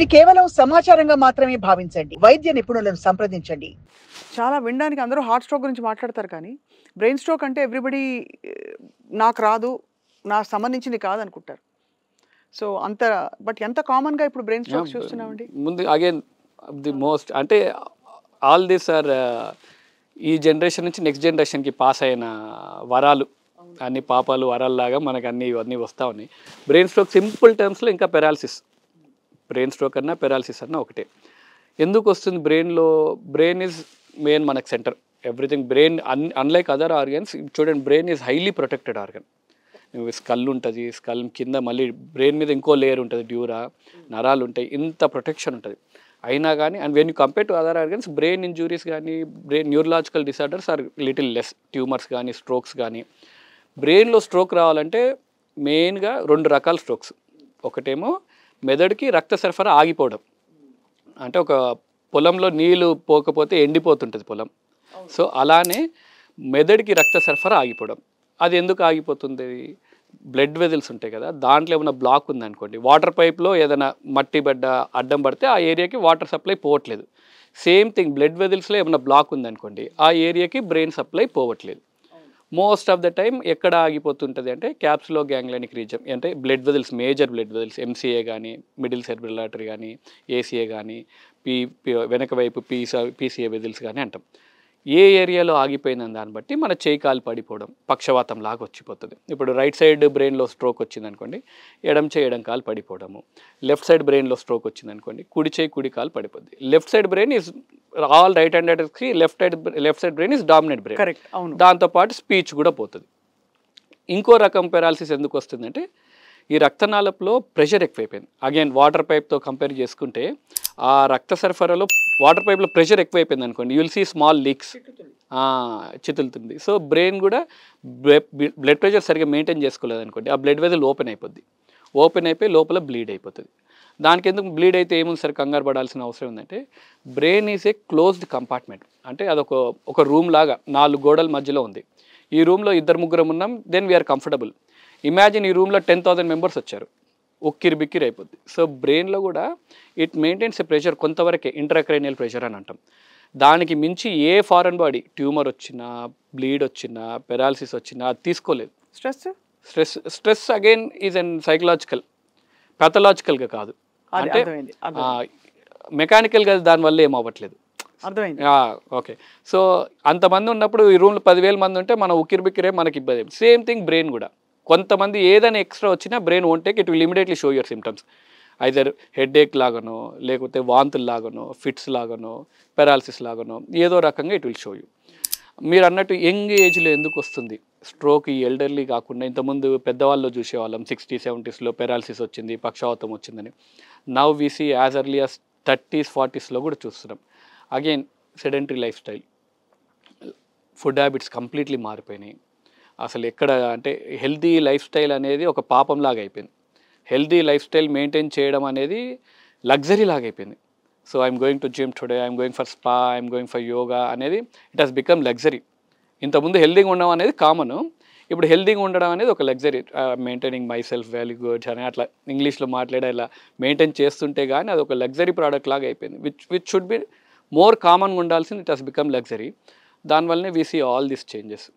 ఇది కేవలం సమాచారంగా మాత్రమే భావించండి. వైద్య నిపుణులను సంప్రదించండి. చాలా వినడానికి అందరూ హార్ట్ స్ట్రోక్ గురించి మాట్లాడతారు కానీ, బ్రెయిన్ స్ట్రోక్ అంటే ఎవ్రీబడీ నాకు రాదు, నాకు సంబంధించింది కాదనుకుంటారు. సో, అంత బట్ ఎంత కామన్‌గా ఇప్పుడు బ్రెయిన్ స్ట్రోక్స్ చూస్తున్నామండి? ముందు అగైన్ ది మోస్ట్ అంటే ఆల్ దీస్ ఆర్ ఈ జనరేషన్ నుంచి నెక్స్ట్ జనరేషన్కి పాస్ అయిన వరాలు, అన్ని పాపాలు వరాల్లాగా మనకు ఇవన్నీ వస్తూ ఉన్నాయి. బ్రెయిన్ స్ట్రోక్ సింపుల్ టర్మ్స్లో ఇంకా పెరాలసిస్, బ్రెయిన్ స్ట్రోక్ అన్నా పెరాలసిస్ అన్నా ఒకటే. ఎందుకు వస్తుంది బ్రెయిన్లో? బ్రెయిన్ ఈజ్ మెయిన్ మనకు centre everything. Brain unlike other organs చూడండి, brain is highly protected organ. Skull ఉంటుంది, స్కల్ కింద మళ్ళీ బ్రెయిన్ మీద ఇంకో లేయర్ ఉంటుంది, డ్యూరా, నరాలు ఉంటాయి, ఇంత ప్రొటెక్షన్ ఉంటుంది. అయినా కానీ and when you compare to other organs, brain injuries కానీ brain neurological disorders are little less. Tumours కానీ స్ట్రోక్స్ కానీ. బ్రెయిన్లో స్ట్రోక్ రావాలంటే మెయిన్గా 2 రకాల స్ట్రోక్స్. ఒకటేమో మెదడుకి రక్త సరఫరా ఆగిపోవడం, అంటే ఒక పొలంలో నీళ్ళు పోకపోతే ఎండిపోతుంటుంది పొలం. సో అలానే మెదడుకి రక్త సరఫరా ఆగిపోవడం. అది ఎందుకు ఆగిపోతుంది? బ్లడ్ వెజిల్స్ ఉంటాయి కదా, దాంట్లో ఏమైనా బ్లాక్ ఉందనుకోండి, వాటర్ పైప్లో ఏదైనా మట్టి బడ్డ అడ్డం పడితే ఆ ఏరియాకి వాటర్ సప్లై పోవట్లేదు. సేమ్ థింగ్ బ్లడ్ వెజిల్స్లో ఏమైనా బ్లాక్ ఉందనుకోండి, ఆ ఏరియాకి బ్రెయిన్ సప్లై పోవట్లేదు. మోస్ట్ ఆఫ్ ద టైం ఎక్కడ ఆగిపోతుంటుంది అంటే క్యాప్సులో గ్యాంగ్లియానిక్ రీజియన్, అంటే blood vessels, major blood vessels, MCA కానీ, మిడిల్ సెరెబ్రల్ ఆర్టరీ కానీ, ఏసీఏ కానీ, వెనక వైపు పీసీఏ వెజిల్స్ కానీ అంటాం. ఏ ఏరియాలో ఆగిపోయిన దాన్ని బట్టి మన చేయి కాలు పడిపోవడం, పక్షవాతం లాగా వచ్చిపోతుంది. ఇప్పుడు రైట్ సైడ్ బ్రెయిన్లో స్ట్రోక్ వచ్చిందనుకోండి, ఎడం కాలు పడిపోవడము. లెఫ్ట్ సైడ్ బ్రెయిన్లో స్ట్రోక్ వచ్చిందనుకోండి, కుడి కాలు పడిపోద్ది. Left side brain is all right హ్యాండెడ్కి left side brain is dominant brain. Correct, అవును. దాంతోపాటు స్పీచ్ కూడా పోతుంది. ఇంకో రకం పెరాలసిస్ ఎందుకు వస్తుందంటే ఈ రక్తనాళంలో ప్రెషర్ ఎక్కువైపోయింది. అగైన్ వాటర్ పైప్తో కంపేర్ చేసుకుంటే ఆ రక్త సరఫరాలో వాటర్ పైప్లో ప్రెషర్ ఎక్కువైపోయింది అనుకోండి, యుల్ సీ స్మాల్ లీక్స్, చితులుతుంది. సో బ్రెయిన్ కూడా బ్లడ్ ప్రెషర్ సరిగ్గా మెయింటైన్ చేసుకోలేదు అనుకోండి, ఆ బ్లడ్ వెజల్ ఓపెన్ అయిపోయి లోపల బ్లీడ్ అయిపోతుంది. దానికి ఎందుకు బ్లీడ్ అయితే ఏముంది సార్ కంగారు పడాల్సిన అవసరం ఉందంటే, brain is a closed compartment. అంటే అదొక రూమ్ లాగా 4 గోడల మధ్యలో ఉంది. ఈ రూమ్లో 2-3 ఉన్నాం, దెన్ వీఆర్ కంఫర్టబుల్. ఇమాజిన్ ఈ రూమ్లో 10,000 మెంబర్స్ వచ్చారు, ఉక్కిరి బిక్కిరి అయిపోద్ది. సో బ్రెయిన్లో కూడా ఇట్ మెయింటైన్స్ ఏ ప్రెషర్, కొంతవరకే ఇంట్రాక్రేనియల్ ప్రెషర్ అని అంటాం. దానికి మించి ఏ ఫారెన్ బాడీ ట్యూమర్ వచ్చినా, బ్లీడ్ వచ్చినా, పెరాలసిస్ వచ్చినా అది తీసుకోలేదు. Stress again is an psychological, ప్యాథలాజికల్గా కాదు, అంటే మెకానికల్గా దానివల్ల ఏం అవ్వట్లేదు. ఓకే. సో అంతమంది ఉన్నప్పుడు ఈ రూమ్లో 10,000 మంది ఉంటే మనం ఉక్కిరి బిక్కిరే, మనకి ఇబ్బంది. సేమ్ థింగ్ బ్రెయిన్ కూడా. కొంతమంది ఏదైనా ఎక్స్ట్రా వచ్చినా brain won't take, it will immediately show your symptoms. Either headache లాగానో, లేకపోతే వాంతులు లాగానో, ఫిట్స్ లాగానో, పెరాలసిస్ లాగానో, ఏదో రకంగా ఇట్ విల్ షో యూ. మీరు అన్నట్టు యంగ్ ఏజ్లో ఎందుకు వస్తుంది స్ట్రోక్? ఈ ఎల్డర్లీ కాకుండా ఇంతకుముందు పెద్దవాళ్ళు చూసేవాళ్ళం 60s, 70sలో పెరాలసిస్ వచ్చింది, పక్షవాతం వచ్చిందని. Now we see as early as 30s, 40sలో కూడా చూస్తున్నాం. Again sedentary lifestyle, food habits completely మారిపోయినాయి. అసలు ఎక్కడ అంటే హెల్తీ లైఫ్ స్టైల్ అనేది ఒక పాపంలాగా అయిపోయింది. హెల్తీ లైఫ్ స్టైల్ మెయింటైన్ చేయడం అనేది లగ్జరీ లాగా అయిపోయింది. So I'm going to gym today, I'm going for spa, I'm going for yoga అనేది ఇట్ హాస్ బికమ్ లగ్జరీ. ఇంతకుముందు హెల్తీగా ఉండడం అనేది కామను, ఇప్పుడు హెల్తీగా ఉండడం అనేది ఒక luxury. Maintaining my self very good అని అట్లా ఇంగ్లీష్లో మాట్లాడే ఇలా మెయింటైన్ చేస్తుంటే కానీ అది ఒక లగ్జరీ ప్రోడక్ట్ లాగా అయిపోయింది. విచ్ షుడ్ బి మోర్ కామన్గా ఉండాల్సింది, ఇట్ హాస్ బికమ్ లగ్జరీ. దానివల్లనే we see all these changes.